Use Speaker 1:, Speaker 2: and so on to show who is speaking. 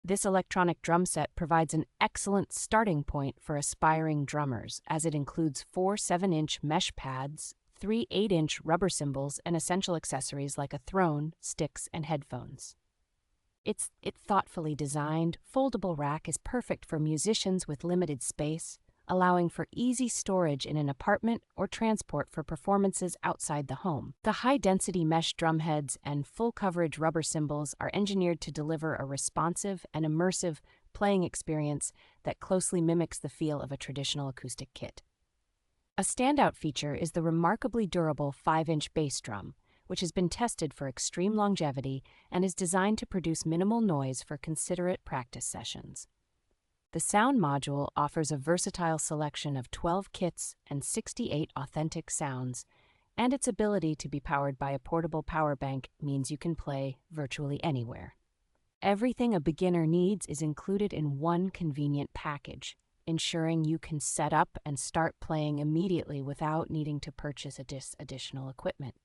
Speaker 1: This electronic drum set provides an excellent starting point for aspiring drummers, as it includes 4 7-inch mesh pads, 3 8-inch rubber cymbals, and essential accessories like a throne, sticks, and headphones. Its thoughtfully designed, foldable rack is perfect for musicians with limited space, allowing for easy storage in an apartment or transport for performances outside the home. The high-density mesh drumheads and full-coverage rubber cymbals are engineered to deliver a responsive and immersive playing experience that closely mimics the feel of a traditional acoustic kit. A standout feature is the remarkably durable 5-inch bass drum, which has been tested for extreme longevity and is designed to produce minimal noise for considerate practice sessions. The sound module offers a versatile selection of 12 kits and 68 authentic sounds, and its ability to be powered by a portable power bank means you can play virtually anywhere. Everything a beginner needs is included in one convenient package, ensuring you can set up and start playing immediately without needing to purchase additional equipment.